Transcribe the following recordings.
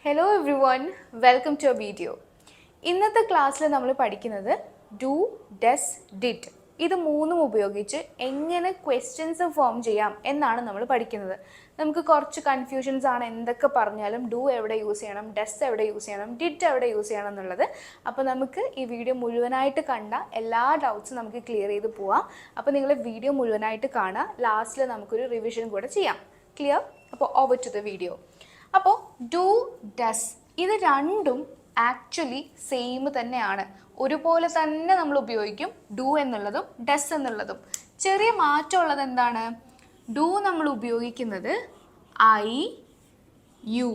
Hello everyone, welcome to a video. ഇന്നത്തെ ക്ലാസ്സിൽ നമ്മൾ പഠിക്കുന്നത് ഡു, ഡസ്, ഡിഡ് ഇത് മൂന്നും ഉപയോഗിച്ച് എങ്ങനെ ക്വസ്റ്റ്യൻസ് ഫോം ചെയ്യാം എന്നാണ് നമ്മൾ പഠിക്കുന്നത്. നമുക്ക് കുറച്ച് കൺഫ്യൂഷൻസ് ആണ്, എന്തൊക്കെ പറഞ്ഞാലും ഡു എവിടെ യൂസ് ചെയ്യണം, ഡസ് എവിടെ യൂസ് ചെയ്യണം, ഡിഡ് എവിടെ യൂസ് ചെയ്യണം എന്നുള്ളത്. അപ്പോൾ നമുക്ക് ഈ വീഡിയോ മുഴുവനായിട്ട് കണ്ട എല്ലാ ഡൗട്ട്സും നമുക്ക് ക്ലിയർ ചെയ്ത് പോവാം. അപ്പോൾ നിങ്ങൾ വീഡിയോ മുഴുവനായിട്ട് കാണുക, ലാസ്റ്റിൽ നമുക്കൊരു റിവിഷൻ കൂടെ ചെയ്യാം. ക്ലിയർ? അപ്പോൾ ഓവർ ടു ദ വീഡിയോ. അപ്പോൾ ഡു, ഡസ് ഇത് രണ്ടും ആക്ച്വലി സെയിം തന്നെയാണ്, ഒരുപോലെ തന്നെ നമ്മൾ ഉപയോഗിക്കും ഡു എന്നുള്ളതും ഡസ് എന്നുള്ളതും. ചെറിയ മാറ്റമുള്ളത് എന്താണ്? ഡു നമ്മൾ ഉപയോഗിക്കുന്നത് ഐ, യു,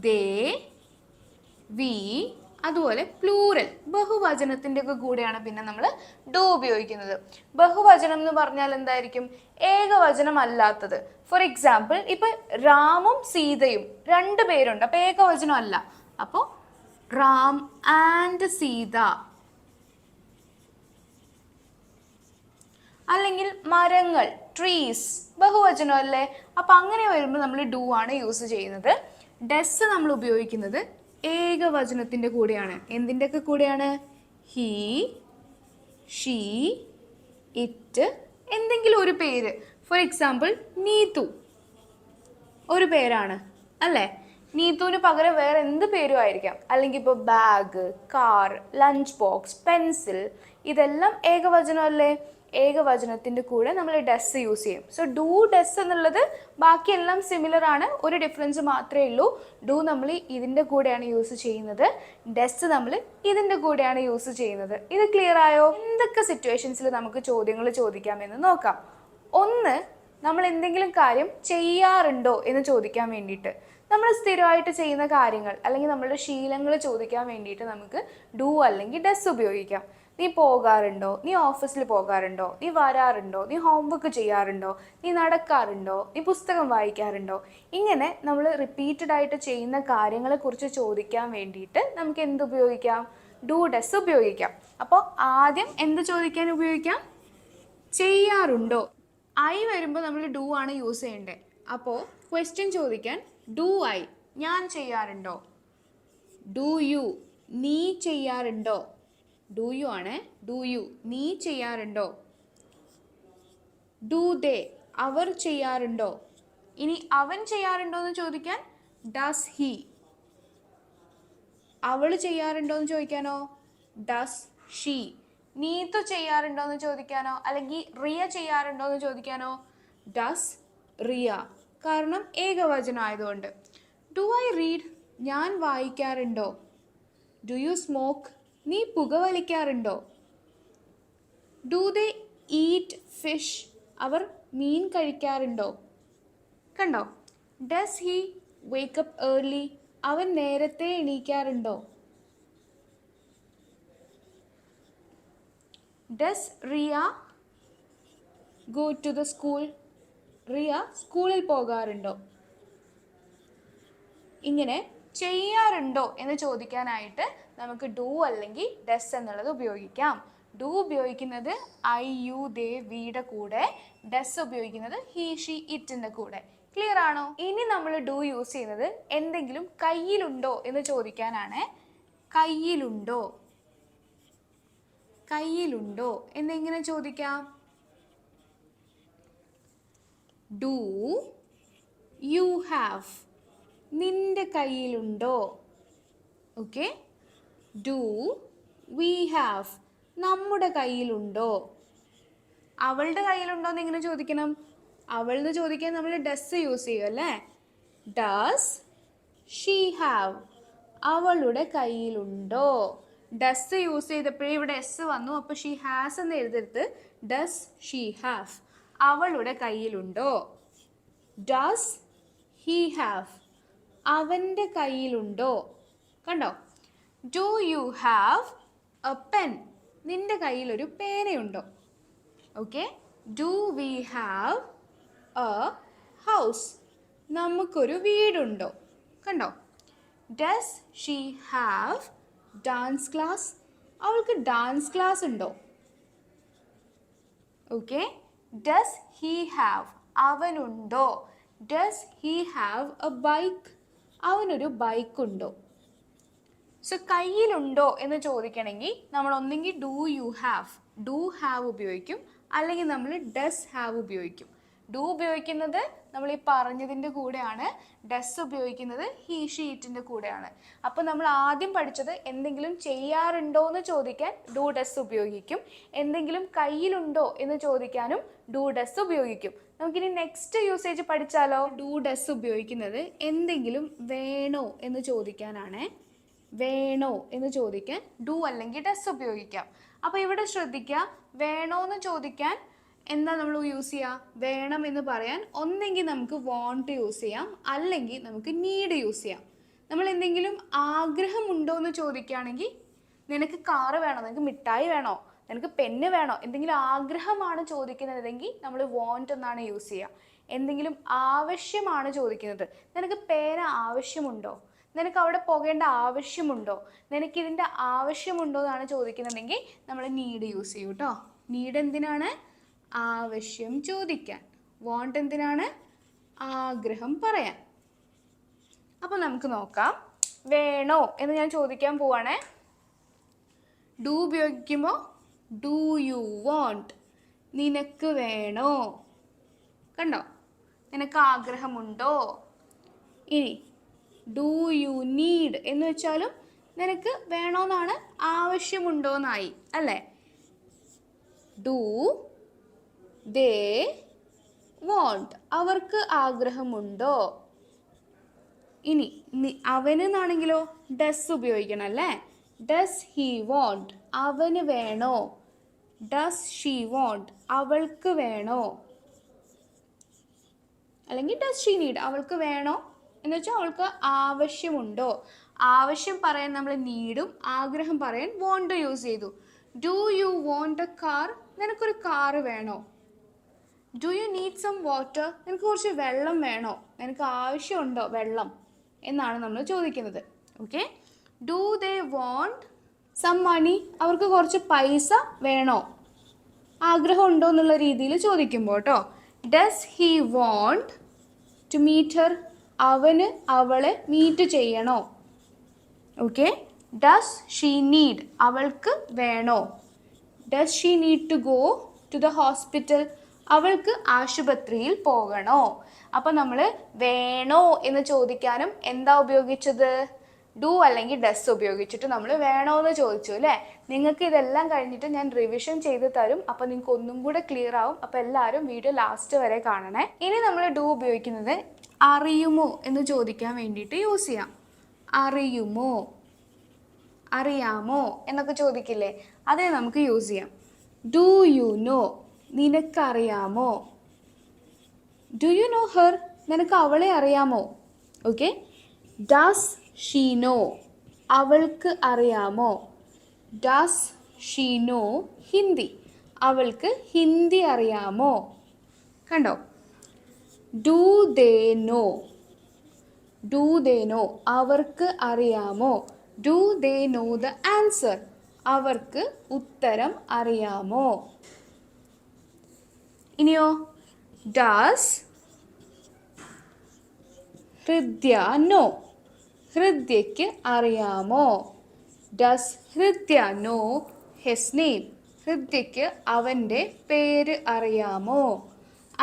ദേ, വി, അതുപോലെ പ്ലൂറൽ ബഹുവചനത്തിൻ്റെ ഒക്കെ കൂടെയാണ് പിന്നെ നമ്മൾ ഡു ഉപയോഗിക്കുന്നത്. ബഹുവചനം എന്ന് പറഞ്ഞാൽ എന്തായിരിക്കും? ഏകവചനം അല്ലാത്തത്. ഫോർ എക്സാമ്പിൾ, ഇപ്പം രാമും സീതയും രണ്ട് പേരുണ്ട്, അപ്പം ഏകവചനം അല്ല. അപ്പോൾ റാം ആൻഡ് സീത. അല്ലെങ്കിൽ മരങ്ങൾ, ട്രീസ്, ബഹുവചനം അല്ലേ? അപ്പം അങ്ങനെ വരുമ്പോൾ നമ്മൾ ഡു ആണ് യൂസ് ചെയ്യുന്നത്. ഡസ് നമ്മൾ ഉപയോഗിക്കുന്നത് ഏകവചനത്തിൻ്റെ കൂടെയാണ്. എന്തിൻ്റെയൊക്കെ കൂടെയാണ്? ഹീ, ഷീ, ഇറ്റ്, എന്തെങ്കിലും ഒരു പേര്. ഫോർ എക്സാമ്പിൾ, നീതു ഒരു പേരാണ് അല്ലേ? നീതുവിന് പകരം വേറെ എന്ത് പേരും ആയിരിക്കാം. അല്ലെങ്കിൽ ഇപ്പോൾ bag, car, lunch box, pencil, ഇതെല്ലാം ഏകവചനം അല്ലേ? ഏകവചനത്തിൻ്റെ കൂടെ നമ്മൾ ഡസ് യൂസ് ചെയ്യും. സോ ഡു, ഡസ് എന്നുള്ളത് ബാക്കിയെല്ലാം സിമിലർ ആണ്, ഒരു ഡിഫറൻസ് മാത്രമേ ഉള്ളൂ. ഡു നമ്മൾ ഇതിൻ്റെ കൂടെയാണ് യൂസ് ചെയ്യുന്നത്, ഡസ് നമ്മൾ ഇതിൻ്റെ കൂടെയാണ് യൂസ് ചെയ്യുന്നത്. ഇത് ക്ലിയർ ആയോ? എന്തൊക്കെ സിറ്റുവേഷൻസിൽ നമുക്ക് ചോദ്യങ്ങൾ ചോദിക്കാമെന്ന് നോക്കാം. ഒന്ന്, നമ്മൾ എന്തെങ്കിലും കാര്യം ചെയ്യാറുണ്ടോ എന്ന് ചോദിക്കാൻ വേണ്ടിയിട്ട്, നമ്മൾ സ്ഥിരമായിട്ട് ചെയ്യുന്ന കാര്യങ്ങൾ അല്ലെങ്കിൽ നമ്മളുടെ ശീലങ്ങൾ ചോദിക്കാൻ വേണ്ടിയിട്ട് നമുക്ക് ഡു അല്ലെങ്കിൽ ഡസ് ഉപയോഗിക്കാം. നീ പോകാറുണ്ടോ? നീ ഓഫീസിൽ പോകാറുണ്ടോ? നീ വരാറുണ്ടോ? നീ ഹോംവർക്ക് ചെയ്യാറുണ്ടോ? നീ നടക്കാറുണ്ടോ? നീ പുസ്തകം വായിക്കാറുണ്ടോ? ഇങ്ങനെ നമ്മൾ റിപ്പീറ്റഡ് ആയിട്ട് ചെയ്യുന്ന കാര്യങ്ങളെക്കുറിച്ച് ചോദിക്കാൻ വേണ്ടിയിട്ട് നമുക്ക് എന്ത് ഉപയോഗിക്കാം? ഡു, ഡസ് ഉപയോഗിക്കാം. അപ്പോൾ ആദ്യം എന്ത് ചോദിക്കാൻ ഉപയോഗിക്കാം? ചെയ്യാറുണ്ടോ. ഐ വരുമ്പോൾ നമ്മൾ ഡു ആണ് യൂസ് ചെയ്യേണ്ടത്. അപ്പോൾ ക്വസ്റ്റ്യൻ ചോദിക്കാൻ ഡു ഐ, ഞാൻ ചെയ്യാറുണ്ടോ. ഡു യു, നീ ചെയ്യാറുണ്ടോ. ഡു യു ആണ്, ഡു യു, നീ ചെയ്യാറുണ്ടോ. ഡു ദേ, അവർ ചെയ്യാറുണ്ടോ. ഇനി അവൻ ചെയ്യാറുണ്ടോ എന്ന് ചോദിക്കാൻ ഡസ് ഹി. അവൾ ചെയ്യാറുണ്ടോ എന്ന് ചോദിക്കാനോ ഡസ് ഷീ. നീതു ചെയ്യാറുണ്ടോ എന്ന് ചോദിക്കാനോ അല്ലെങ്കിൽ റിയ ചെയ്യാറുണ്ടോ എന്ന് ചോദിക്കാനോ ഡസ് റിയ, കാരണം ഏകവചനം ആയതുകൊണ്ട്. ഡു ഐ റീഡ്, ഞാൻ വായിക്കാറുണ്ടോ. ഡു യു സ്മോക്ക്, നീ പുകവലിക്കാറുണ്ടോ. ഡു ദേ ഈറ്റ് ഫിഷ്, അവർ മീൻ കഴിക്കാറുണ്ടോ. കണ്ടോ? ഡസ് ഹി വേക്കപ്പ് ഏർലി, അവൻ നേരത്തെ എണീക്കാറുണ്ടോ. Does Riya go to the school, Riya സ്കൂളിൽ പോകാറുണ്ടോ. ഇങ്ങനെ ചെയ്യാറുണ്ടോ എന്ന് ചോദിക്കാനായിട്ട് നമുക്ക് ഡു അല്ലെങ്കിൽ ഡസ് എന്നുള്ളത് ഉപയോഗിക്കാം. ഡു ഉപയോഗിക്കുന്നത് ഐ, യു, ദേ, വിയുടെ കൂടെ. ഡസ് ഉപയോഗിക്കുന്നത് ഹി, ഷീ, ഇറ്റിൻ്റെ കൂടെ. ക്ലിയർ ആണോ? ഇനി നമ്മൾ ഡു യൂസ് ചെയ്യുന്നത് എന്തെങ്കിലും കയ്യിലുണ്ടോ എന്ന് ചോദിക്കാനാണ്. കയ്യിലുണ്ടോ, കയ്യിലുണ്ടോ എന്നെങ്ങനെ ചോദിക്കാം? ഡു യു ഹാവ്, നിന്റെ കയ്യിലുണ്ടോ. ഓക്കെ. ഡു വി ഹാവ്, നമ്മുടെ കയ്യിലുണ്ടോ. അവളുടെ കയ്യിലുണ്ടോ എന്ന് എങ്ങനെ ചോദിക്കണം? അവൾ എന്ന് ചോദിക്കാൻ നമ്മൾ ഡസ് യൂസ് ചെയ്യും അല്ലേ? ഡസ് ഷീ ഹാവ്, അവളുടെ കയ്യിലുണ്ടോ. ഡസ് യൂസ് ചെയ്തപ്പോഴേ ഇവിടെ എസ് വന്നു, അപ്പോൾ ഷീ ഹാസ് എന്ന് എഴുതരുത്, ഡസ് ഷീ ഹാവ്, അവളുടെ കയ്യിലുണ്ടോ. ഡസ് ഹി ഹാവ്, അവൻ്റെ കയ്യിലുണ്ടോ. കണ്ടോ? Do you have a pen, നിന്റെ കയ്യിൽ ഒരു പേനയുണ്ടോ. Okay. Do we have a house, നമുക്കൊരു വീടുണ്ടോ. കണ്ടോ? Does she have dance class, അവൾക്ക് ഡാൻസ് ക്ലാസ് ഉണ്ടോ. ഓക്കെ. ഡസ് ഹി ഹാവ്, അവനുണ്ടോ. Does he have a bike, അവനൊരു ബൈക്കുണ്ടോ? സോ കയ്യിലുണ്ടോ എന്ന് ചോദിക്കണമെങ്കിൽ നമ്മൾ ഒന്നെങ്കിൽ ഡു ഹാവ് ഉപയോഗിക്കും, അല്ലെങ്കിൽ നമ്മൾ ഡസ് ഹാവ് ഉപയോഗിക്കും. ഡു ഉപയോഗിക്കുന്നത് നമ്മൾ ഈ പറഞ്ഞതിൻ്റെ കൂടെയാണ്, ഡസ് ഉപയോഗിക്കുന്നത് ഹീ ഷീ ഇറ്റിൻ്റെ കൂടെയാണ്. അപ്പോൾ നമ്മൾ ആദ്യം പഠിച്ചത് എന്തെങ്കിലും ചെയ്യാറുണ്ടോ എന്ന് ചോദിക്കാൻ ഡു ഡസ് ഉപയോഗിക്കും, എന്തെങ്കിലും കയ്യിലുണ്ടോ എന്ന് ചോദിക്കാനും ഡു ഡസ് ഉപയോഗിക്കും. നമുക്കിനി നെക്സ്റ്റ് യൂസേജ് പഠിച്ചാലോ? ഡു ഡസ് ഉപയോഗിക്കുന്നത് എന്തെങ്കിലും വേണോ എന്ന് ചോദിക്കാനാണ്. വേണോ എന്ന് ചോദിക്കാൻ ഡു അല്ലെങ്കിൽ ഡസ് ഉപയോഗിക്കാം. അപ്പോൾ ഇവിടെ ശ്രദ്ധിക്കുക, വേണോ എന്ന് ചോദിക്കാൻ എന്താ നമ്മൾ യൂസ് ചെയ്യുക? വേണം എന്ന് പറയാൻ ഒന്നെങ്കിൽ നമുക്ക് വോണ്ട് യൂസ് ചെയ്യാം, അല്ലെങ്കിൽ നമുക്ക് നീഡ് യൂസ് ചെയ്യാം. നമ്മൾ എന്തെങ്കിലും ആഗ്രഹമുണ്ടോ എന്ന് ചോദിക്കുകയാണെങ്കിൽ, നിനക്ക് കാറ് വേണോ, നിനക്ക് മിഠായി വേണോ, നിനക്ക് പെണ്ണ് വേണോ, എന്തെങ്കിലും ആഗ്രഹമാണ് ചോദിക്കുന്നതെങ്കിൽ നമ്മൾ വോണ്ട് എന്നാണ് യൂസ് ചെയ്യുക. എന്തെങ്കിലും ആവശ്യമാണ് ചോദിക്കുന്നത്, നിനക്ക് പേന ആവശ്യമുണ്ടോ, നിനക്ക് അവിടെ പോകേണ്ട ആവശ്യമുണ്ടോ, നിനക്കിതിൻ്റെ ആവശ്യമുണ്ടോ എന്നാണ് ചോദിക്കുന്നതെങ്കിൽ നമ്മൾ നീഡ് യൂസ് ചെയ്യും കേട്ടോ. നീഡ് എന്തിനാണ്? ആവശ്യം ചോദിക്കാൻ. വോണ്ട് എന്തിനാണ്? ആഗ്രഹം പറയാൻ. അപ്പോൾ നമുക്ക് നോക്കാം. വേണോ എന്ന് ഞാൻ ചോദിക്കാൻ പോവാണേ. ഡു ഉപയോഗിക്കുമ്പോൾ ഡു യു വോണ്ട്, നിനക്ക് വേണോ, കണ്ടോ, നിനക്ക് ആഗ്രഹമുണ്ടോ. ഇനി ഡു യു നീഡ് എന്ന് വെച്ചാലും നിനക്ക് വേണോന്നാണ്, ആവശ്യമുണ്ടോന്നായി അല്ലേ. ഡു ദേ വോണ്ട്, അവർക്ക് ആഗ്രഹമുണ്ടോ. ഇനി അവനെന്നാണെങ്കിലോ ഡസ് ഉപയോഗിക്കണം അല്ലേ. ഡസ് ഹി വോണ്ട്, അവന് വേണോ. ഡസ് ഷീ വോണ്ട്, അവൾക്ക് വേണോ. അല്ലെങ്കിൽ ഡസ് ഷീ നീഡ്, അവൾക്ക് വേണോ എന്ന് വെച്ചാൽ അവൾക്ക് ആവശ്യമുണ്ടോ. ആവശ്യം പറയാൻ നമ്മൾ നീഡും ആഗ്രഹം പറയാൻ വോണ്ട് യൂസ് ചെയ്തു. Do you want a car, നിനക്കൊരു കാറ് വേണോ. Do you need some water, നിനക്ക് കുറച്ച് വെള്ളം വേണോ, നിനക്ക് ആവശ്യമുണ്ടോ വെള്ളം എന്നാണ് നമ്മൾ ചോദിക്കുന്നത്. Okay. Do they want some money, അവർക്ക് കുറച്ച് പൈസ വേണോ, ആഗ്രഹം ഉണ്ടോ എന്നുള്ള രീതിയിൽ ചോദിക്കുമ്പോൾ കേട്ടോ. Does he want to meet her, അവന് അവളെ മീറ്റ് ചെയ്യണോ. ഓക്കെ. ഡസ് ഷീ നീഡ്, അവൾക്ക് വേണോ. Does she need to go to the hospital, അവൾക്ക് ആശുപത്രിയിൽ പോകണോ. അപ്പം നമ്മൾ വേണോ എന്ന് ചോദിക്കാനും എന്താ ഉപയോഗിച്ചത്? ഡു അല്ലെങ്കിൽ ഡസ് ഉപയോഗിച്ചിട്ട് നമ്മൾ വേണോ എന്ന് ചോദിച്ചു അല്ലേ. നിങ്ങൾക്ക് ഇതെല്ലാം കഴിഞ്ഞിട്ട് ഞാൻ റിവിഷൻ ചെയ്ത് തരും, അപ്പോൾ നിങ്ങൾക്ക് ഒന്നും കൂടെ ക്ലിയർ ആവും. അപ്പോൾ എല്ലാവരും വീഡിയോ ലാസ്റ്റ് വരെ കാണണേ. ഇനി നമ്മൾ ഡു ഉപയോഗിക്കുന്നത് അറിയുമോ എന്ന് ചോദിക്കാൻ വേണ്ടിയിട്ട് യൂസ് ചെയ്യാം. അറിയുമോ, അറിയാമോ എന്നൊക്കെ ചോദിക്കില്ലേ, അതിനെ നമുക്ക് യൂസ് ചെയ്യാം. ഡു യു നോ, നിനക്കറിയാമോ. ഡു യു നോ ഹെർ, നിനക്ക് അവളെ അറിയാമോ. ഓക്കെ. ഡസ് ഷീ നോ, അവൾക്ക് അറിയാമോ. ഡസ് ഷീ നോ ഹിന്ദി, അവൾക്ക് ഹിന്ദി അറിയാമോ. കണ്ടോ. Do they know, do they know, അവർക്ക് അറിയാമോ. Do they know the answer, അവർക്ക് ഉത്തരം അറിയാമോ. ഇനിയോ ഡസ് ഹൃദ്യ നോ, ഹൃദ്യയ്ക്ക് അറിയാമോ. Does Hridya know his name, ഹൃദ്യയ്ക്ക് അവൻ്റെ പേര് അറിയാമോ.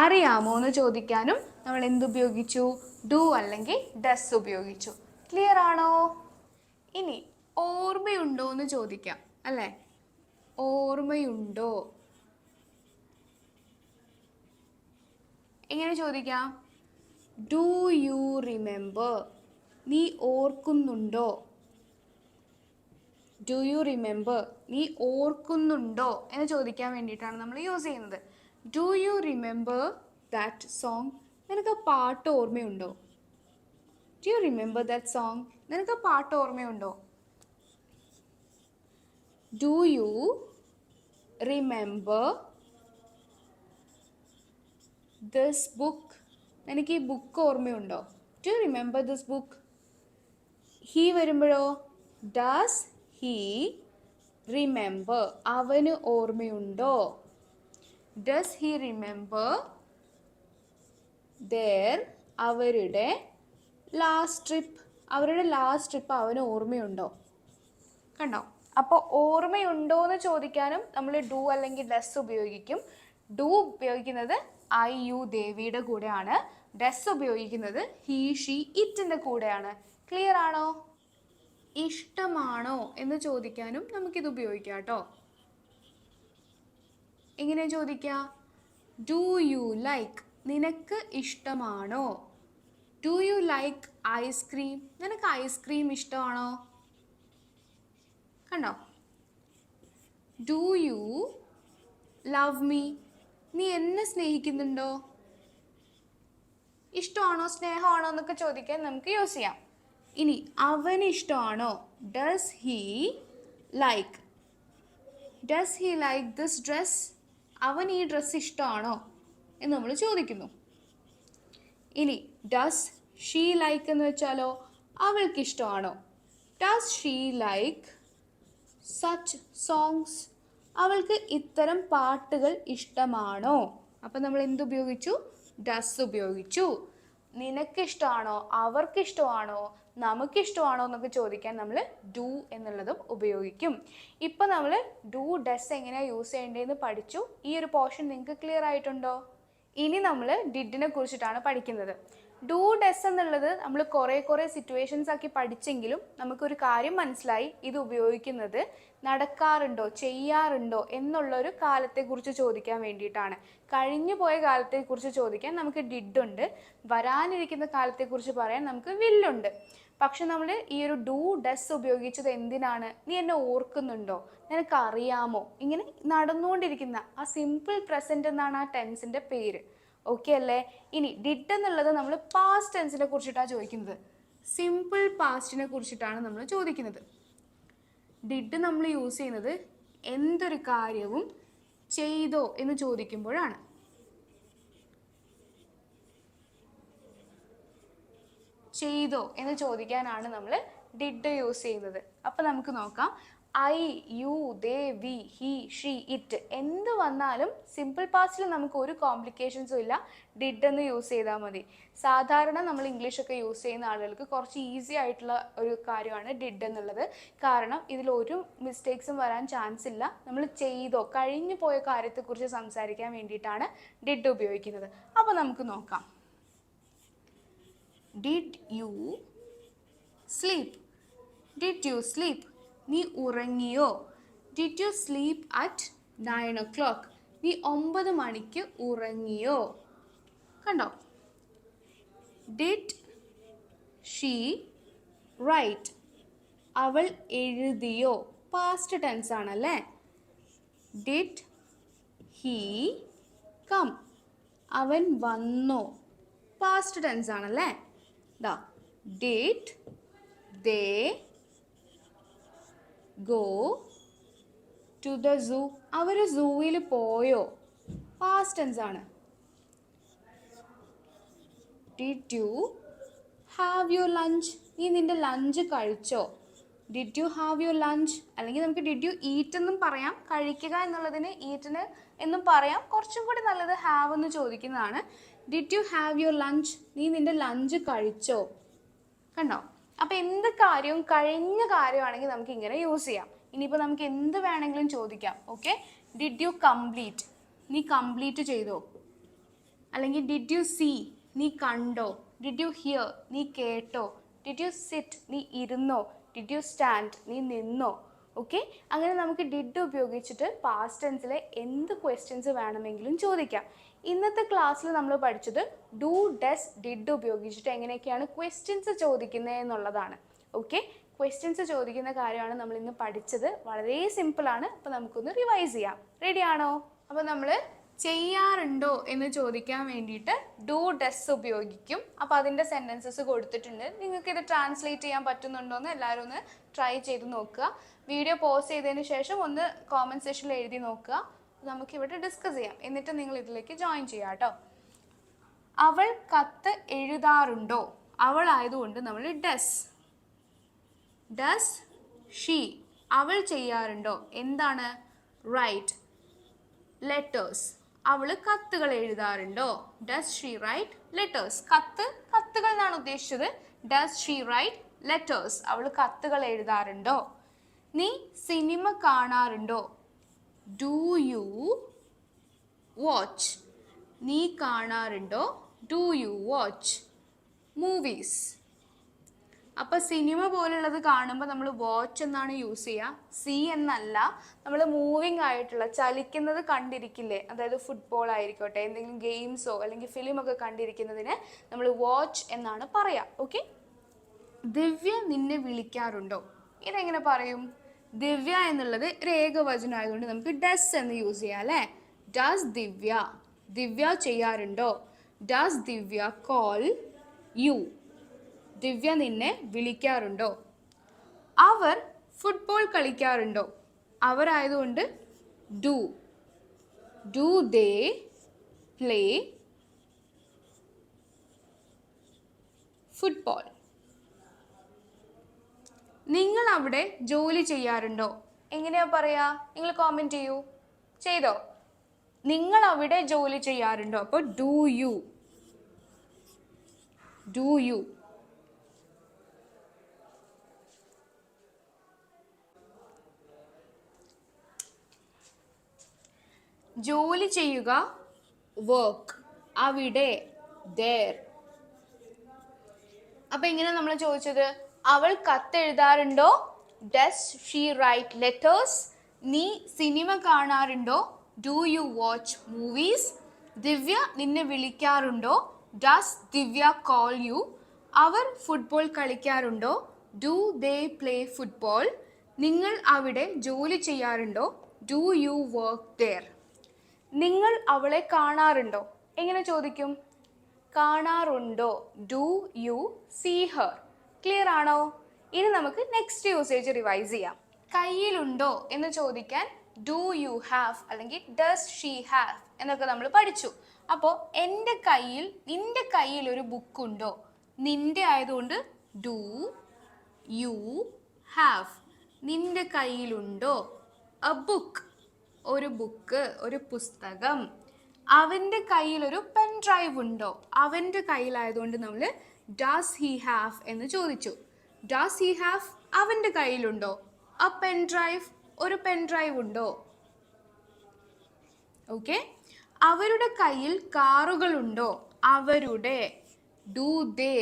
അറിയാമോ എന്ന് ചോദിക്കാനും നമ്മൾ എന്തുപയോഗിച്ചു? ഡു അല്ലെങ്കിൽ ഡസ് ഉപയോഗിച്ചു. ക്ലിയർ ആണോ? ഇനി ഓർമ്മയുണ്ടോ എന്ന് ചോദിക്കാം അല്ലേ. ഓർമ്മയുണ്ടോ എങ്ങനെ ചോദിക്കാം? ഡു യു റിമെമ്പർ, നീ ഓർക്കുന്നുണ്ടോ. ഡു യു റിമെമ്പർ, നീ ഓർക്കുന്നുണ്ടോ എന്ന് ചോദിക്കാൻ വേണ്ടിയിട്ടാണ് നമ്മൾ യൂസ് ചെയ്യുന്നത്. Do you remember that song, നിനക്ക് ആ പാട്ട് ഓർമ്മയുണ്ടോ. Do you remember that song, നിനക്ക് ആ പാട്ട് ഓർമ്മയുണ്ടോ. Do you remember this book, എനിക്ക് ഈ ബുക്ക് ഓർമ്മയുണ്ടോ. Do you remember this book. He വരുമ്പോഴോ ഡസ് ഹീ റിമെമ്പർ, അവന് ഓർമ്മയുണ്ടോ. ഡസ് ഹീ റിമെമ്പർ their അവരുടെ ലാസ്റ്റ് ട്രിപ്പ്, അവരുടെ ലാസ്റ്റ് ട്രിപ്പ് അവന് ഓർമ്മയുണ്ടോ? കണ്ടോ? അപ്പോൾ ഓർമ്മയുണ്ടോ എന്ന് ചോദിക്കാനും നമ്മൾ ഡു അല്ലെങ്കിൽ ഡസ് ഉപയോഗിക്കും. ഡു ഉപയോഗിക്കുന്നത് ഐ യു ദേവിയുടെ കൂടെയാണ്. ഡസ് ഉപയോഗിക്കുന്നത് ഹി ഷീ ഇറ്റിൻ്റെ കൂടെയാണ്. ക്ലിയർ ആണോ? ഇഷ്ടമാണോ എന്ന് ചോദിക്കാനും നമുക്കിത് ഉപയോഗിക്കാം കേട്ടോ. എങ്ങനെ ചോദിക്കാം? ഡു യു ലൈക്ക്, നിനക്ക് ഇഷ്ടമാണോ? ഡു യു ലൈക്ക് ഐസ്ക്രീം, നിനക്ക് ഐസ്ക്രീം ഇഷ്ടമാണോ? കണ്ടോ? ഡു യു ലവ് മീ, നീ എന്നെ സ്നേഹിക്കുന്നുണ്ടോ? ഇഷ്ടമാണോ സ്നേഹമാണോ എന്നൊക്കെ ചോദിക്കാൻ നമുക്ക് യൂസ് ചെയ്യാം. ഇനി അവന് ഇഷ്ടമാണോ? Does he like this dress, അവൻ ഈ ഡ്രസ്സ് ഇഷ്ടമാണോ എന്ന് നമ്മൾ ചോദിക്കുന്നു. ഇനി ഡസ് ഷീ ലൈക്ക് എന്ന് വെച്ചാലോ, അവൾക്ക് ഇഷ്ടമാണോ? Does she like such songs, അവൾക്ക് ഇത്തരം പാട്ടുകൾ ഇഷ്ടമാണോ? അപ്പം നമ്മൾ എന്തുപയോഗിച്ചു? ഡസ് ഉപയോഗിച്ചു. നിനക്കിഷ്ടമാണോ, അവർക്കിഷ്ടമാണോ, നമുക്കിഷ്ടമാണോ എന്നൊക്കെ ചോദിക്കാൻ നമ്മൾ ഡു എന്നുള്ളതും ഉപയോഗിക്കും. ഇപ്പം നമ്മൾ ഡു ഡസ് എങ്ങനെയാണ് യൂസ് ചെയ്യേണ്ടതെന്ന് പഠിച്ചു. ഈ ഒരു പോർഷൻ നിങ്ങൾക്ക് ക്ലിയർ ആയിട്ടുണ്ടോ? ഇനി നമ്മൾ ഡിഡിനെ കുറിച്ചിട്ടാണ് പഠിക്കുന്നത്. ഡു ഡസ് എന്നുള്ളത് നമ്മൾ കുറേ സിറ്റുവേഷൻസ് ആക്കി പഠിച്ചെങ്കിലും നമുക്കൊരു കാര്യം മനസ്സിലായി, ഇത് ഉപയോഗിക്കുന്നത് നടക്കാറുണ്ടോ ചെയ്യാറുണ്ടോ എന്നുള്ളൊരു കാലത്തെക്കുറിച്ച് ചോദിക്കാൻ വേണ്ടിയിട്ടാണ്. കഴിഞ്ഞു പോയ കാലത്തെക്കുറിച്ച് ചോദിക്കാൻ നമുക്ക് ഡിഡുണ്ട്, വരാനിരിക്കുന്ന കാലത്തെക്കുറിച്ച് പറയാൻ നമുക്ക് വില്ലുണ്ട്. പക്ഷെ നമ്മൾ ഈ ഒരു ഡു ഡസ് ഉപയോഗിച്ചത് എന്തിനാണ്? നീ എന്നെ ഓർക്കുന്നുണ്ടോ, നിനക്കറിയാമോ, ഇങ്ങനെ നടന്നുകൊണ്ടിരിക്കുന്ന ആ സിമ്പിൾ പ്രസൻറ്റ് എന്നാണ് ആ ടെൻസിൻ്റെ പേര്. ഓക്കെ അല്ലേ? ഇനി ഡിഡ് എന്നുള്ളത് നമ്മൾ പാസ്റ്റ് ടെൻസിനെ കുറിച്ചിട്ടാണ് ചോദിക്കുന്നത്. സിമ്പിൾ പാസ്റ്റിനെ കുറിച്ചിട്ടാണ് നമ്മൾ ചോദിക്കുന്നത്. ഡിഡ് നമ്മൾ യൂസ് ചെയ്യുന്നത് എന്തൊരു കാര്യവും ചെയ്തോ എന്ന് ചോദിക്കുമ്പോഴാണ്. ചെയ്തോ എന്ന് ചോദിക്കാനാണ് നമ്മൾ ഡിഡ് യൂസ് ചെയ്യുന്നത്. അപ്പം നമുക്ക് നോക്കാം. I you they we he she it എന്ത് വന്നാലും സിമ്പിൾ പാസ്റ്റിൽ നമുക്ക് ഒരു കോംപ്ലിക്കേഷൻസും ഇല്ല, ഡിഡ് എന്ന് യൂസ് ചെയ്താൽ മതി. സാധാരണ നമ്മൾ ഇംഗ്ലീഷൊക്കെ യൂസ് ചെയ്യുന്ന ആളുകൾക്ക് കുറച്ച് ഈസി ആയിട്ടുള്ള ഒരു കാര്യമാണ് ഡിഡ് എന്നുള്ളത്. കാരണം ഇതിലൊരു മിസ്റ്റേക്സും വരാൻ ചാൻസ് ഇല്ല. നമ്മൾ ചെയ്തോ കഴിഞ്ഞു പോയ കാര്യത്തെക്കുറിച്ച് സംസാരിക്കാൻ വേണ്ടിയിട്ടാണ് ഡിഡ് ഉപയോഗിക്കുന്നത്. അപ്പോൾ നമുക്ക് നോക്കാം. Did you sleep, did you sleep, നീ ഉറങ്ങിയോ? Did you sleep at 9 o'clock, നീ 9 മണിക്ക് ഉറങ്ങിയോ? കണ്ടോ? ഡിഡ് ഷീ റൈറ്റ്, അവൾ എഴുതിയോ? പാസ്റ്റ് ടെൻസ് ആണല്ലേ. ഡിഡ് ഹീ കം, അവൻ വന്നോ? പാസ്റ്റ് ടെൻസ് ആണല്ലേ. ദാ did they go to the zoo, അവർ സൂവിൽ പോയോ? പാസ്റ്റ് ടെൻസ് ആണ്. Did you have your lunch, നീ നിൻ്റെ ലഞ്ച് കഴിച്ചോ? Did you have your lunch, അല്ലെങ്കിൽ നമുക്ക് ഡിഡ് യു ഈറ്റ് എന്നും പറയാം. കഴിക്കുക എന്നുള്ളതിന് ഈറ്റിന് എന്നും പറയാം. കുറച്ചും കൂടി നല്ലത് ഹാവ് എന്ന് ചോദിക്കുന്നതാണ്. Did you have your lunch, നീ നിൻ്റെ ലഞ്ച് കഴിച്ചോ? കണ്ടോ? അപ്പോൾ എന്ത് കാര്യവും കഴിഞ്ഞ കാര്യമാണെങ്കിൽ നമുക്ക് ഇങ്ങനെ യൂസ് ചെയ്യാം. ഇനിയിപ്പോൾ നമുക്ക് എന്ത് വേണമെങ്കിലും ചോദിക്കാം. ഓക്കെ, ഡിഡ് യു കംപ്ലീറ്റ്, നീ കംപ്ലീറ്റ് ചെയ്തോ? അല്ലെങ്കിൽ ഡിഡ് യു സീ, നീ കണ്ടോ? ഡിഡ് യു ഹിയർ, നീ കേട്ടോ? ഡിഡ് യു സിറ്റ്, നീ ഇരുന്നോ? ഡിഡ് യു സ്റ്റാൻഡ്, നീ നിന്നോ? ഓക്കെ, അങ്ങനെ നമുക്ക് ഡിഡ് ഉപയോഗിച്ചിട്ട് പാസ്റ്റ് ടെൻസിലെ എന്ത് ക്വസ്റ്റ്യൻസ് വേണമെങ്കിലും ചോദിക്കാം. ഇന്നത്തെ ക്ലാസ്സിൽ നമ്മൾ പഠിച്ചത് ഡു ഡസ് ഡിഡ് ഉപയോഗിച്ചിട്ട് എങ്ങനെയൊക്കെയാണ് ക്വസ്റ്റ്യൻസ് ചോദിക്കുന്നത് എന്നുള്ളതാണ്. ഓക്കെ, ക്വസ്റ്റ്യൻസ് ചോദിക്കുന്ന കാര്യമാണ് നമ്മൾ ഇന്ന് പഠിച്ചത്. വളരെ സിമ്പിളാണ്. അപ്പോൾ നമുക്കൊന്ന് റിവൈസ് ചെയ്യാം. റെഡി ആണോ? അപ്പോൾ നമ്മൾ ചെയ്യാറുണ്ടോ എന്ന് ചോദിക്കാൻ വേണ്ടിയിട്ട് ഡു ഡസ് ഉപയോഗിക്കും. അപ്പോൾ അതിൻ്റെ സെൻറ്റൻസസ് കൊടുത്തിട്ടുണ്ട്. നിങ്ങൾക്കിത് ട്രാൻസ്ലേറ്റ് ചെയ്യാൻ പറ്റുന്നുണ്ടോ എന്ന് എല്ലാവരും ഒന്ന് ട്രൈ ചെയ്ത് നോക്കുക. വീഡിയോ പോസ് ചെയ്തതിന് ശേഷം ഒന്ന് കോമൻറ്റ് സെക്ഷനിൽ എഴുതി നോക്കുക. നമുക്കിവിടെ ഡിസ്കസ് ചെയ്യാം. എന്നിട്ട് നിങ്ങൾ ഇതിലേക്ക് ജോയിൻ ചെയ്യാം കേട്ടോ. അവൾ കത്ത് എഴുതാറുണ്ടോ? അവൾ ആയതുകൊണ്ട് നമ്മൾ ഡസ്. ഡസ് ഷീ, അവൾ ചെയ്യാറുണ്ടോ? എന്താണ്? റൈറ്റ് ലെറ്റേഴ്സ്, അവൾ കത്തുകൾ എഴുതാറുണ്ടോ? ഡസ് ഷീ റൈറ്റ് ലെറ്റേഴ്സ്, കത്തുകൾ എന്നാണ് ഉദ്ദേശിച്ചത്. ഡസ് ഷീ റൈറ്റ് ലെറ്റേഴ്സ്, അവൾ കത്തുകൾ എഴുതാറുണ്ടോ? നീ സിനിമ കാണാറുണ്ടോ? ഡു യു വാച്ച്, നീ കാണാറുണ്ടോ? Do you watch movies. അപ്പോൾ സിനിമ പോലുള്ളത് കാണുമ്പോൾ നമ്മൾ വാച്ച് എന്നാണ് യൂസ് ചെയ്യുക, സീ എന്നല്ല. നമ്മൾ മൂവിങ് ആയിട്ടുള്ള ചലിക്കുന്നത് കണ്ടിരിക്കില്ലേ, അതായത് ഫുട്ബോൾ ആയിരിക്കട്ടെ, എന്തെങ്കിലും ഗെയിംസോ അല്ലെങ്കിൽ ഫിലിമൊക്കെ കണ്ടിരിക്കുന്നതിന് നമ്മൾ വാച്ച് എന്നാണ് പറയുക. ഓക്കെ. ദിവ്യ നിന്നെ വിളിക്കാറുണ്ടോ? ഇതെങ്ങനെ പറയും? ദിവ്യ എന്നുള്ളത് ഒരു ഏകവചനം ആയതുകൊണ്ട് നമുക്ക് ഡസ് എന്ന് യൂസ് ചെയ്യാം അല്ലേ. ഡസ് ദിവ്യ, ദിവ്യ ചെയ്യാറുണ്ടോ? ഡസ് ദിവ്യ കോൾ യു, ദിവ്യ നിന്നെ വിളിക്കാറുണ്ടോ? അവർ ഫുട്ബോൾ കളിക്കാറുണ്ടോ? അവർ ആയതുകൊണ്ട് do, do they play football. നിങ്ങൾ അവിടെ ജോലി ചെയ്യാറുണ്ടോ? എങ്ങനെയാ പറയാ? നിങ്ങൾ കോമെന്റ് ചെയ്യൂ. ചെയ്തോ? നിങ്ങൾ അവിടെ ജോലി ചെയ്യാറുണ്ടോ? അപ്പോൾ ഡു യു, ഡു യു. ജോലി ചെയ്യുക വർക്ക്, അവിടെ there. അപ്പൊ ഇങ്ങനെ നമ്മൾ ചോദിച്ചത്, അവൾ കത്തെഴുതാറുണ്ടോ? Does she write letters? നീ സിനിമ കാണാറുണ്ടോ? Do you watch movies? Divya നിന്നെ വിളിക്കാറുണ്ടോ? Does Divya call you? അവർ ഫുട്ബോൾ കളിക്കാറുണ്ടോ? Do they play football? നിങ്ങൾ അവിടെ ജോലി ചെയ്യാറുണ്ടോ? Do you work there? നിങ്ങൾ അവളെ കാണാറുണ്ടോ? എങ്ങനെ ചോദിക്കും? കാണാറുണ്ടോ? Do you see her? Clear ആണോ? ഇനി നമുക്ക് നെക്സ്റ്റ് യൂസേജ് റിവൈസ് ചെയ്യാം. കയ്യിലുണ്ടോ എന്ന് ചോദിക്കാൻ ഡു യു ഹാവ് അല്ലെങ്കിൽ ഡസ് ഷീ ഹാവ് എന്നൊക്കെ നമ്മൾ പഠിച്ചു. അപ്പോൾ എൻ്റെ കയ്യിൽ, നിന്റെ കയ്യിൽ ഒരു ബുക്ക് ഉണ്ടോ? നിന്റെ ആയതുകൊണ്ട് ഡു യു ഹാവ്, നിന്റെ കയ്യിലുണ്ടോ? എ ബുക്ക്, ഒരു ബുക്ക്, ഒരു പുസ്തകം. അവൻ്റെ കയ്യിൽ ഒരു പെൻ ഡ്രൈവ് ഉണ്ടോ? അവൻ്റെ കയ്യിലായതുകൊണ്ട് നമ്മൾ ഡസ് ഹി ഹാവ് എന്ന് ചോദിച്ചു. ഡസ് ഹി ഹാവ്, അവൻ്റെ കയ്യിലുണ്ടോ? എ പെൻ ഡ്രൈവ്, ഒരു പെൻ ഡ്രൈവ് ഉണ്ടോ? ഓക്കെ. അവരുടെ കയ്യിൽ കാറുകളുണ്ടോ? അവരുടെ, do they,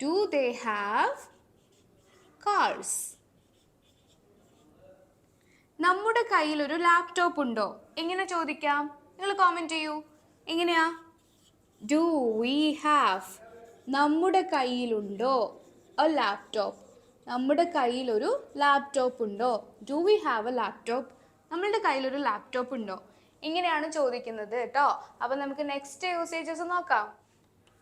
do they have cars? നമ്മുടെ കയ്യിൽ ഒരു ലാപ്ടോപ്പ് ഉണ്ടോ? എങ്ങനെ ചോദിക്കാം? നിങ്ങൾ കോമെന്റ് ചെയ്യൂ. എങ്ങനെയാ? ഡു വി ഹാവ്, നമ്മുടെ കയ്യിലുണ്ടോ എ ലാപ്ടോപ്പ്? നമ്മുടെ കയ്യിൽ ഒരു ലാപ്ടോപ്പ് ഉണ്ടോ? Do we have A laptop? നമ്മളുടെ കയ്യിലൊരു ലാപ്ടോപ്പ് ഉണ്ടോ? ഇങ്ങനെയാണ് ചോദിക്കുന്നത് കേട്ടോ. അപ്പം നമുക്ക് നെക്സ്റ്റ് യൂസേജസ് നോക്കാം.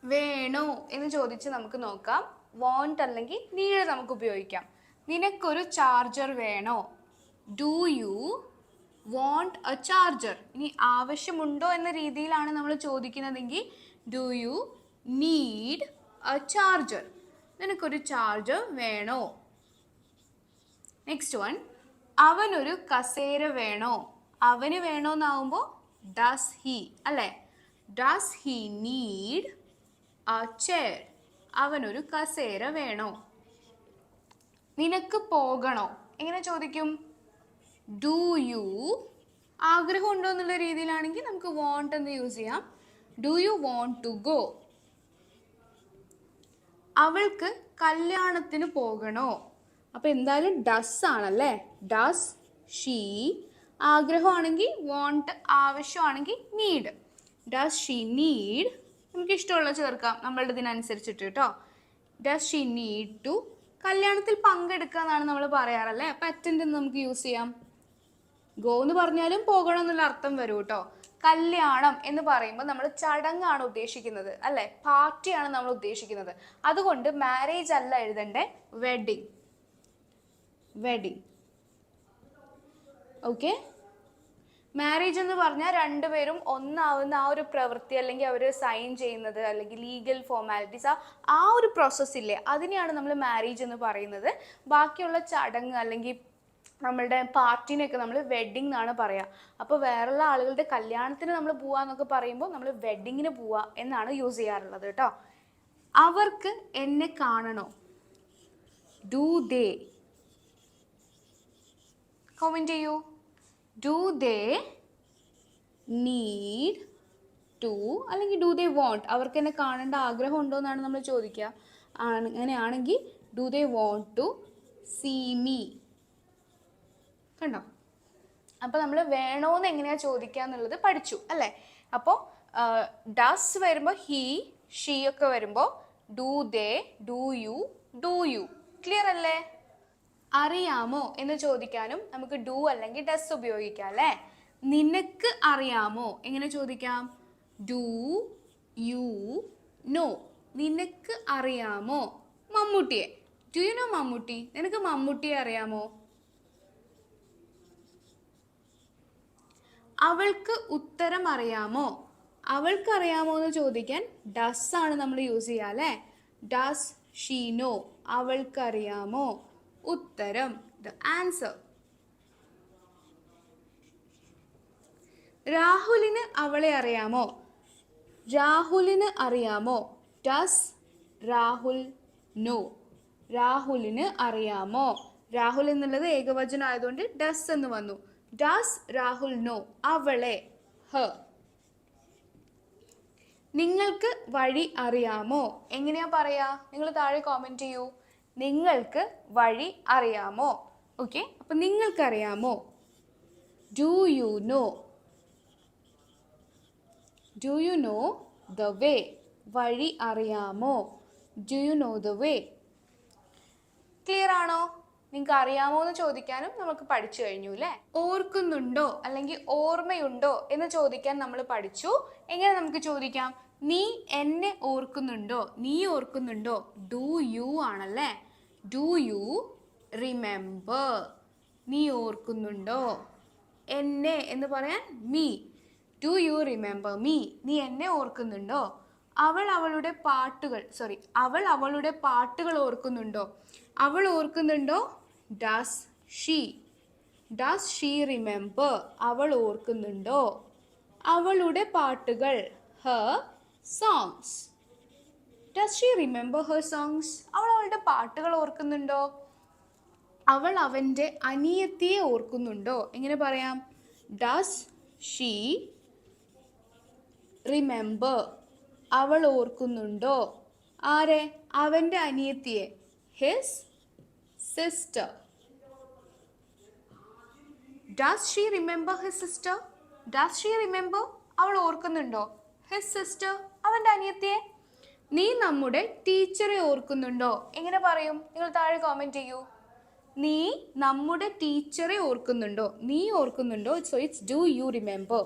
വേണോ എന്ന് ചോദിച്ച് നമുക്ക് നോക്കാം. വോണ്ട് അല്ലെങ്കിൽ നീഡ് നമുക്ക് ഉപയോഗിക്കാം. നിനക്കൊരു ചാർജർ വേണോ? Do you want a charger? ഇനി ആവശ്യമുണ്ടോ എന്ന രീതിയിലാണ് നമ്മൾ ചോദിക്കുന്നതെങ്കിൽ do you need a charger? നിനക്കൊരു ചാർജർ വേണോ? നെക്സ്റ്റ് വൺ, അവനൊരു കസേര വേണോ? അവന് വേണോന്നാവുമ്പോൾ ഡസ് ഹി അല്ലേ. Does he need a chair? അവനൊരു കസേര വേണോ? നിനക്ക് പോകണോ? എങ്ങനെ ചോദിക്കും? ഡു യു, ആഗ്രഹം ഉണ്ടോ എന്നുള്ള രീതിയിലാണെങ്കിൽ നമുക്ക് വോണ്ട് എന്ന് യൂസ് ചെയ്യാം. Do you want to go? അവൾക്ക് കല്യാണത്തിന് പോകണോ? അപ്പോൾ എന്തായാലും ഡസ് ആണല്ലേ. ഡസ് ഷീ, ആഗ്രഹമാണെങ്കിൽ വോണ്ട്, ആവശ്യമാണെങ്കിൽ നീഡ്. ഡസ് ഷീ നീഡ്, നമുക്ക് ഇഷ്ടമുള്ള ചേർക്കാം നമ്മളുടെ ഇതിനനുസരിച്ചിട്ട് കേട്ടോ. ഡസ് ഷീ നീഡ് ടു, കല്യാണത്തിൽ പങ്കെടുക്കുക എന്നാണ് നമ്മൾ പറയാറല്ലേ. അപ്പം അറ്റൻഡ് എന്ന് നമുക്ക് യൂസ് ചെയ്യാം. ഗോ എന്ന് പറഞ്ഞാലും പോകണം എന്നുള്ള അർത്ഥം വരും കേട്ടോ. കല്യാണം എന്ന് പറയുമ്പോൾ നമ്മൾ ചടങ്ങാണ് ഉദ്ദേശിക്കുന്നത് അല്ലേ, പാർട്ടിയാണ് നമ്മൾ ഉദ്ദേശിക്കുന്നത്. അതുകൊണ്ട് മാരേജ് അല്ല എഴുതണ്ടേ, വെഡിങ്, വെഡിങ്. ഓക്കെ. മാരേജ് എന്ന് പറഞ്ഞാൽ രണ്ടുപേരും ഒന്നാവുന്ന ആ ഒരു പ്രവൃത്തി, അല്ലെങ്കിൽ അവർ സൈൻ ചെയ്യുന്നത്, അല്ലെങ്കിൽ ലീഗൽ ഫോർമാലിറ്റീസ്, ആ ഒരു പ്രോസസ്സ് ഇല്ലേ, അതിനെയാണ് നമ്മൾ മാരേജ് എന്ന് പറയുന്നത്. ബാക്കിയുള്ള ചടങ്ങ് അല്ലെങ്കിൽ നമ്മളുടെ പാർട്ടിനെയൊക്കെ നമ്മൾ വെഡ്ഡിങ് എന്നാണ് പറയുക. അപ്പോൾ വേറെയുള്ള ആളുകളുടെ കല്യാണത്തിന് നമ്മൾ പോവാന്നൊക്കെ പറയുമ്പോൾ നമ്മൾ വെഡ്ഡിങ്ങിന് പോവുക എന്നാണ് യൂസ് ചെയ്യാറുള്ളത് കേട്ടോ. അവർക്ക് എന്നെ കാണണോ? Do they? കമൻറ്റ് ചെയ്യൂ. ഡു ദേ നീഡ് ടു, അല്ലെങ്കിൽ ഡു ദേ വോണ്ട്, അവർക്ക് എന്നെ കാണേണ്ട ആഗ്രഹം ഉണ്ടോ എന്നാണ് നമ്മൾ ചോദിക്കുക. അങ്ങനെയാണെങ്കിൽ do they want to see me. കണ്ടോ? അപ്പോൾ നമ്മൾ വേണോന്ന് എങ്ങനെയാണ് ചോദിക്കുക എന്നുള്ളത് പഠിച്ചു അല്ലേ? അപ്പോൾ ഡസ് വരുമ്പോൾ ഹീ ഷീ ഒക്കെ വരുമ്പോൾ do they, do you, do you. Clear അല്ലേ? അറിയാമോ എന്ന് ചോദിക്കാനും നമുക്ക് ഡു അല്ലെങ്കിൽ ഡസ് ഉപയോഗിക്കാം അല്ലേ? നിനക്ക് അറിയാമോ എങ്ങനെ ചോദിക്കാം? Do you know? നിനക്ക് അറിയാമോ മമ്മൂട്ടിയെ? Do you know Mammootty? നിനക്ക് മമ്മൂട്ടിയെ അറിയാമോ? അവൾക്ക് ഉത്തരം അറിയാമോ? അവൾക്ക് അറിയാമോ എന്ന് ചോദിക്കാൻ ഡസ് ആണ് നമ്മൾ യൂസ് ചെയ്യുക അല്ലേ? Does she know? അവൾക്കറിയാമോ? ഉത്തരം, ദ ആൻസർ. രാഹുലിന് അവളെ അറിയാമോ? രാഹുലിന് അറിയാമോ? Does Rahul know? രാഹുലിന് അറിയാമോ? രാഹുൽ എന്നുള്ളത് ഏകവചനം ആയതുകൊണ്ട് ഡസ് എന്ന് വന്നു. ഡസ് രാഹുൽ നോ അവളെ? ഹർ. നിങ്ങൾക്ക് വഴി അറിയാമോ? എങ്ങനെയാ പറയാ? നിങ്ങൾ താഴെ കോമെന്റ് ചെയ്യൂ. നിങ്ങൾക്ക് വഴി അറിയാമോ? ഓക്കെ, അപ്പൊ നിങ്ങൾക്കറിയാമോ? Do you know? Do you know the way? വഴി അറിയാമോ? Do you know the way? Clear ആണോ? നിങ്ങൾക്ക് അറിയാമോ എന്ന് ചോദിക്കാനും നമുക്ക് പഠിച്ചു കഴിഞ്ഞു അല്ലേ? ഓർക്കുന്നുണ്ടോ അല്ലെങ്കിൽ ഓർമ്മയുണ്ടോ എന്ന് ചോദിക്കാൻ നമ്മൾ പഠിച്ചു. എങ്ങനെ നമുക്ക് ചോദിക്കാം? നീ എന്നെ ഓർക്കുന്നുണ്ടോ? നീ ഓർക്കുന്നുണ്ടോ? ഡു യു ആണല്ലേ? Do you remember? നീ ഓർക്കുന്നുണ്ടോ? എന്നെ എന്ന് പറയാൻ me. Do you remember me? നീ എന്നെ ഓർക്കുന്നുണ്ടോ? അവൾ അവളുടെ പാട്ടുകൾ ഓർക്കുന്നുണ്ടോ? അവൾ ഓർക്കുന്നുണ്ടോ? Does she? Does she remember? അവൾ ഓർക്കുന്നുണ്ടോ? അവളുടെ പാട്ടുകൾ, Har songs. Does she remember Har songs? അവൾ അവളുടെ പാട്ടുകൾ ഓർക്കുന്നുണ്ടോ? അവൾ അവൻ്റെ അനിയത്തിയെ ഓർക്കുന്നുണ്ടോ? എങ്ങനെ പറയാം? Does she remember? അവൾ ഓർക്കുന്നുണ്ടോ? ആരെ? അവൻ്റെ അനിയത്തിയെ, his sister. Does she remember his sister? Does she remember? അവൾ ഓർക്കുന്നുണ്ടോ ഹിസ് സിസ്റ്റർ? അവൻ്റെ അനിയത്തിയെ. നീ നമ്മുടെ ടീച്ചറെ ഓർക്കുന്നുണ്ടോ? എങ്ങനെ പറയും? നിങ്ങൾ താഴെ കോമെന്റ് ചെയ്യൂ. നീ നമ്മുടെ ടീച്ചറെ ഓർക്കുന്നുണ്ടോ? നീ ഓർക്കുന്നുണ്ടോ? So it's do you remember?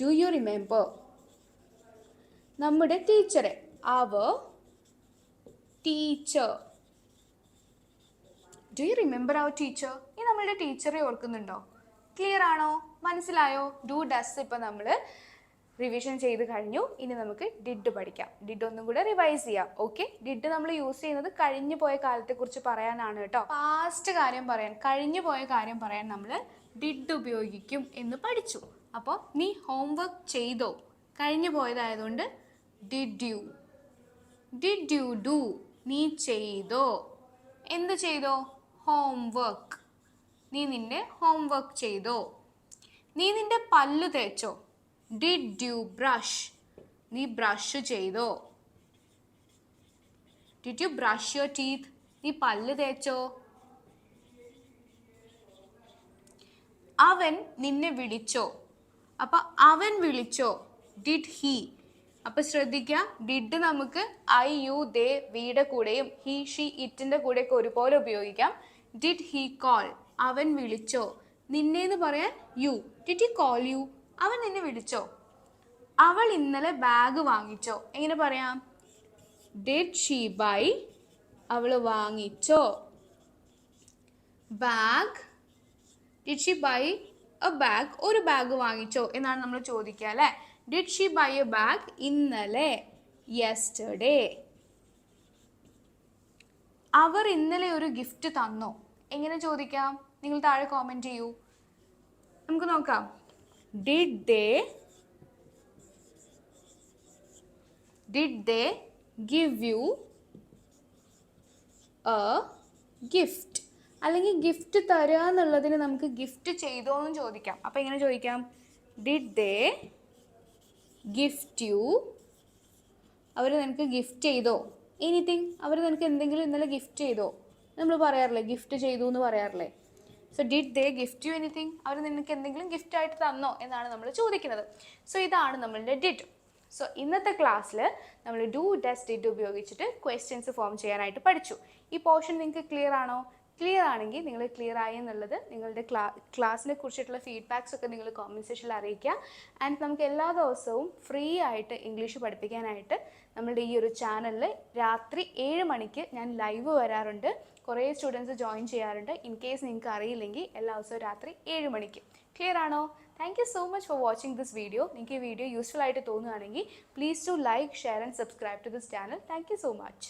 Do you remember? നമ്മുടെ ടീച്ചറെ, our teacher. Do you remember our teacher? നീ നമ്മളുടെ ടീച്ചറെ ഓർക്കുന്നുണ്ടോ? ക്ലിയർ ആണോ? മനസ്സിലായോ? ഡു ഡസ് ഇപ്പം നമ്മൾ റിവിഷൻ ചെയ്ത് കഴിഞ്ഞു. ഇനി നമുക്ക് ഡിഡ് പഠിക്കാം. ഡിഡ് ഒന്നും കൂടെ റിവൈസ് ചെയ്യാം. ഓക്കെ, ഡിഡ് നമ്മൾ യൂസ് ചെയ്യുന്നത് കഴിഞ്ഞു പോയ കാലത്തെക്കുറിച്ച് പറയാനാണ് കേട്ടോ. പാസ്റ്റ് കാര്യം പറയാൻ, കഴിഞ്ഞു പോയ കാര്യം പറയാൻ നമ്മൾ ഡിഡ് ഉപയോഗിക്കും എന്ന് പഠിച്ചു. അപ്പോൾ നീ ഹോംവർക്ക് ചെയ്തോ? കഴിഞ്ഞു പോയതായതുകൊണ്ട് did you. Did you do? നീ ചെയ്തോ? എന്ത് ചെയ്തോ? ഹോംവർക്ക്. നീ നിന്റെ ഹോംവർക്ക് ചെയ്തോ? നീ നിന്റെ പല്ല് തേച്ചോ? Did you brush? നീ ബ്രഷ് ചെയ്തോ? Did you brush your teeth? നീ പല്ല് തേച്ചോ? അവൻ നിന്നെ വിളിച്ചോ? അപ്പൊ അവൻ വിളിച്ചോ? Did he? അപ്പൊ ശ്രദ്ധിക്കുക, ഡിഡ് നമുക്ക് ഐ യു ദേ വിയുടെ കൂടെയും ഹി ഷീ ഇറ്റിന്റെ കൂടെയൊക്കെ ഒരുപോലെ ഉപയോഗിക്കാം. Did he call? അവൻ വിളിച്ചോ? നിന്നെ എന്ന് പറയാൻ you. Did he call you? അവൻ നിന്നെ വിളിച്ചോ? അവൾ ഇന്നലെ ബാഗ് വാങ്ങിച്ചോ? എങ്ങനെ പറയാം? Did she buy? അവൾ വാങ്ങിച്ചോ? Bag. Did she buy a bag? ഒരു ബാഗ് വാങ്ങിച്ചോ എന്നാണ് നമ്മൾ ചോദിക്കുക അല്ലേ? Did she buy a bag? ഇന്നലെ, യെസ്റ്റർഡേ. അവർ ഇന്നലെ ഒരു ഗിഫ്റ്റ് തന്നോ? എങ്ങനെ ചോദിക്കാം? നിങ്ങൾ താഴെ കോമെന്റ് ചെയ്യൂ. നമുക്ക് നോക്കാം. Did they give you a gift. അല്ലെങ്കിൽ ഗിഫ്റ്റ് തരിക എന്നുള്ളതിന് നമുക്ക് ഗിഫ്റ്റ് ചെയ്തോ എന്നും ചോദിക്കാം. അപ്പോൾ എങ്ങനെ ചോദിക്കാം? Did they gift you? അവർ നിനക്ക് ഗിഫ്റ്റ് ചെയ്തോ? എനിത്തിങ്, അവർ നിനക്ക് എന്തെങ്കിലും ഇന്നലെ ഗിഫ്റ്റ് ചെയ്തോ? നമ്മൾ പറയാറില്ലേ, ഗിഫ്റ്റ് ചെയ്തു എന്ന് പറയാറില്ലേ? So did they gift you anything? അവർ നിനക്ക് എന്തെങ്കിലും ഗിഫ്റ്റ് ആയിട്ട് തന്നോ എന്നാണ് നമ്മൾ ചോദിക്കുന്നത്. സോ ഇതാണ് നമ്മളുടെ ഡിഡ്. സോ ഇന്നത്തെ ക്ലാസ്സിൽ നമ്മൾ ഡു, ഡസ്, ഡിഡ് ഉപയോഗിച്ചിട്ട് ക്വസ്റ്റ്യൻസ് ഫോം ചെയ്യാനായിട്ട് പഠിച്ചു. ഈ പോർഷൻ നിങ്ങൾക്ക് ക്ലിയർ ആണോ? ക്ലിയർ ആണെങ്കിൽ നിങ്ങൾ ക്ലിയർ ആയി എന്നുള്ളത് നിങ്ങളുടെ ക്ലാസ്സിനെ കുറിച്ചിട്ടുള്ള ഫീഡ്ബാക്സ് ഒക്കെ നിങ്ങൾ കോമൻറ്റ് സെക്ഷനിൽ അറിയിക്കുക. ആൻഡ് നമുക്ക് എല്ലാ ദിവസവും ഫ്രീ ആയിട്ട് ഇംഗ്ലീഷ് പഠിപ്പിക്കാനായിട്ട് നമ്മുടെ ഈ ഒരു ചാനലിൽ രാത്രി 7 മണിക്ക് ഞാൻ ലൈവ് വരാറുണ്ട്. കുറേ സ്റ്റുഡൻസ് ജോയിൻ ചെയ്യാറുണ്ട്. ഇൻ കേസ് നിങ്ങൾക്ക് അറിയില്ലെങ്കിൽ എല്ലാ ദിവസവും രാത്രി 7 മണിക്ക്. ക്ലിയർ ആണോ? Thank you so much for watching this video. നിങ്ങൾക്ക് ഈ വീഡിയോ യൂസ്ഫുൾ ആയിട്ട് തോന്നുകയാണെങ്കിൽ please to like, share and subscribe to this channel. Thank you so much.